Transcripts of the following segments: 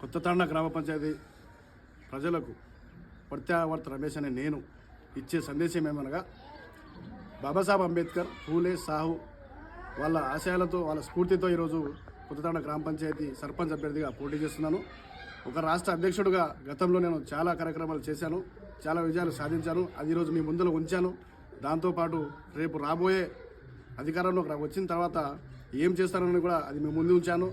కొత్తతాండ గ్రామ పంచాయతీ ప్రజలకు ప్రత్యావర్త రమేష్ అనే నేను ఇచ్చే సందేశం ఏమనగా బాబాసాహెబ్ అంబేద్కర్, పూలే, సాహు వాళ్ళ ఆశయాలతో వాళ్ళ స్ఫూర్తితో ఈరోజు కొత్తతాండ గ్రామ పంచాయతీ సర్పంచ్ అభ్యర్థిగా పోటీ చేస్తున్నాను. ఒక రాష్ట్ర అధ్యక్షుడిగా గతంలో నేను చాలా కార్యక్రమాలు చేశాను, చాలా విజయాలు సాధించాను. అది ఈరోజు మీ ముందులో ఉంచాను. దాంతోపాటు రేపు రాబోయే అధికారంలోకి వచ్చిన తర్వాత ఏం చేస్తానని కూడా అది మీ ముందు ఉంచాను.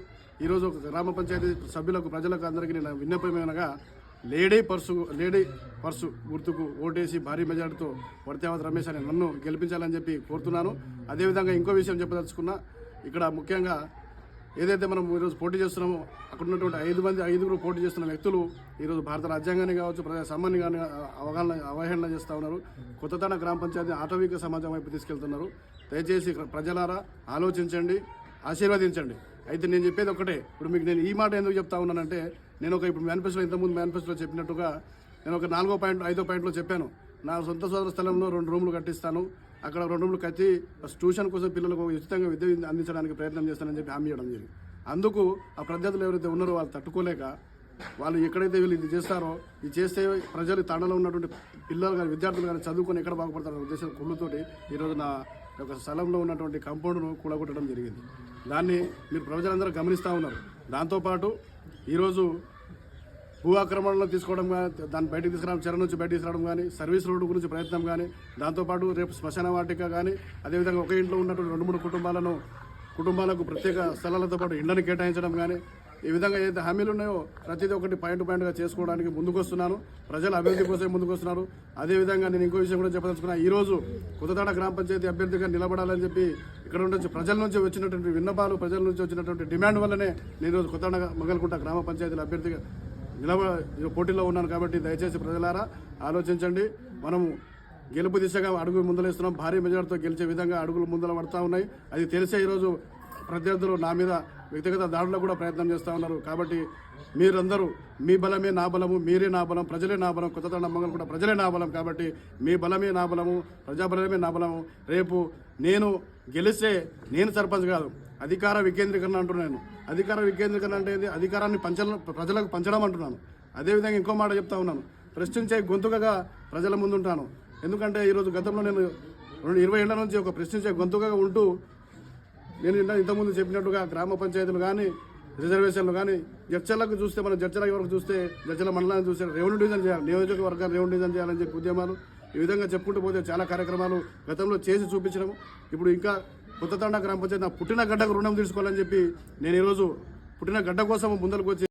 ఈరోజు గ్రామ పంచాయతీ సభ్యులకు, ప్రజలకు అందరికీ నేను విన్నపమేనగా లేడీ పర్సు గుర్తుకు ఓటేసి భారీ మెజార్టీతో వర్తేవత్ రమేష్ అని నన్ను గెలిపించాలని చెప్పి కోరుతున్నాను. అదేవిధంగా ఇంకో విషయం చెప్పదలుచుకున్నా, ఇక్కడ ముఖ్యంగా ఏదైతే మనం ఈరోజు పోటీ చేస్తున్నామో అక్కడ ఉన్నటువంటి ఐదుగురు పోటీ చేస్తున్న వ్యక్తులు ఈరోజు భారత రాజ్యాంగాన్ని కావచ్చు, ప్రజా సామాన్య అవహేళన చేస్తూ ఉన్నారు. కొత్తతాండ గ్రామ పంచాయతీ ఆటవిక సమాజం వైపు తీసుకెళ్తున్నారు. దయచేసి ప్రజలారా ఆలోచించండి, ఆశీర్వదించండి. అయితే నేను చెప్పేది ఒకటే, ఇప్పుడు మీకు నేను ఈ మాట ఎందుకు చెప్తా ఉన్నానంటే, నేను ఇప్పుడు ఇంతకుముందు మేనిఫెస్టోలో చెప్పినట్టుగా నేను ఒక 4వ పాయింట్ 5వ పాయింట్లో చెప్పాను. నా సొంత సోదర స్థలంలో 2 రూములు కట్టిస్తాను, అక్కడ 2 రూములు కట్టి ట్యూషన్ కోసం పిల్లలకు ఉచితంగా విద్య అందించడానికి ప్రయత్నం చేస్తానని చెప్పి హామీ ఇవ్వడం జరిగింది. అందుకు ఆ ప్రత్యర్థులు ఎవరైతే ఉన్నారో వాళ్ళు తట్టుకోలేక వాళ్ళు ఎక్కడైతే వీళ్ళు ఇది చేస్తారో, ఇది చేస్తే ప్రజలు తాండలో ఉన్నటువంటి పిల్లలు కానీ విద్యార్థులు కానీ చదువుకొని ఎక్కడ బాగుపడతారనే ఉద్దేశం కుళ్ళుతోటి ఈరోజు నా యొక్క స్థలంలో ఉన్నటువంటి కాంపౌండ్ను కూలగొట్టడం జరిగింది. దాన్ని మీరు ప్రజలందరూ గమనిస్తూ ఉన్నారు. దాంతోపాటు ఈరోజు భూ ఆక్రమణలో తీసుకోవడం కానీ, దాన్ని బయటకు తీసుకురావడం, చెర నుంచి బయటకు తీసుకురావడం కానీ, సర్వీస్ రోడ్డు గురించి ప్రయత్నం కానీ, దాంతోపాటు రేపు శ్మశాన వాటిక కానీ, అదేవిధంగా ఒక ఇంట్లో ఉన్నటువంటి 2-3 కుటుంబాలకు ప్రత్యేక స్థలాలతో పాటు ఇండ్లను కేటాయించడం కానీ, ఈ విధంగా ఏదైతే హామీలు ఉన్నాయో ప్రతిదీ ఒకటి పాయింట్గా చేసుకోవడానికి ముందుకొస్తున్నాను. ప్రజల అభివృద్ధి కోసం ముందుకొస్తున్నారు. అదేవిధంగా నేను ఇంకో విషయం కూడా చెప్పదలుచుకున్నా, ఈరోజు కొత్తతాండ గ్రామ పంచాయతీ అభ్యర్థిగా నిలబడాలని చెప్పి ఇక్కడ నుంచి ప్రజల నుంచి వచ్చినటువంటి విన్నపాలు, ప్రజల నుంచి వచ్చినటువంటి డిమాండ్ వల్లనే నేను ఈరోజు కొత్తతాండ మగల్కుంట గ్రామ పంచాయతీల అభ్యర్థిగా పోటీలో ఉన్నాను. కాబట్టి దయచేసి ప్రజలారా ఆలోచించండి. మనము గెలుపు దిశగా అడుగులు ముందలేస్తున్నాం. భారీ మెజార్టీతో గెలిచే విధంగా అడుగులు ముందల పడుతూ ఉన్నాయి. అది తెలిసే ఈరోజు ప్రత్యర్థులు నా మీద వ్యక్తిగత దాడులు కూడా ప్రయత్నం చేస్తూ ఉన్నారు. కాబట్టి మీరందరూ మీ బలమే నా బలము, మీరే నా బలం, ప్రజలే నా బలం, కొత్తతాండ మంగళం కూడా ప్రజలే నా బలం. కాబట్టి మీ బలమే నా బలము, ప్రజాబలమే నా బలము. రేపు నేను గెలిస్తే నేను సర్పంచ్ కాదు, అధికార వికేంద్రీకరణ అంటున్నాను. అధికార వికేంద్రీకరణ అంటే అధికారాన్ని ప్రజలకు పంచడం అంటున్నాను. అదేవిధంగా ఇంకో మాట చెప్తా ఉన్నాను, ప్రశ్నించే గొంతుకగా ప్రజల ముందు ఉంటాను. ఎందుకంటే ఈరోజు గతంలో నేను 20 ఏళ్ల నుంచి ఒక ప్రశ్నించే గొంతుకగా ఉంటూ నేను ఇంతకుముందు చెప్పినట్టుగా గ్రామ పంచాయతీలు కానీ, రిజర్వేషన్లు కానీ, చర్చలకు చూస్తే మనం చర్చల వరకు చూస్తే చర్చల మండలాన్ని చూస్తే రెవెన్యూ డివిజన్ చేయాలి, నియోజకవర్గాన్ని రెవెన్యూ డివిజన్ చేయాలని చెప్పి ఉద్యమాలు, ఈ విధంగా చెప్పుకుంటూ పోతే చాలా కార్యక్రమాలు గతంలో చేసి చూపించడం. ఇప్పుడు ఇంకా కొత్తతాండ గ్రామ పంచాయతీ నా పుట్టిన గడ్డకు రుణం తీసుకోవాలని చెప్పి నేను ఈరోజు పుట్టిన గడ్డ కోసం ముందరకు వచ్చి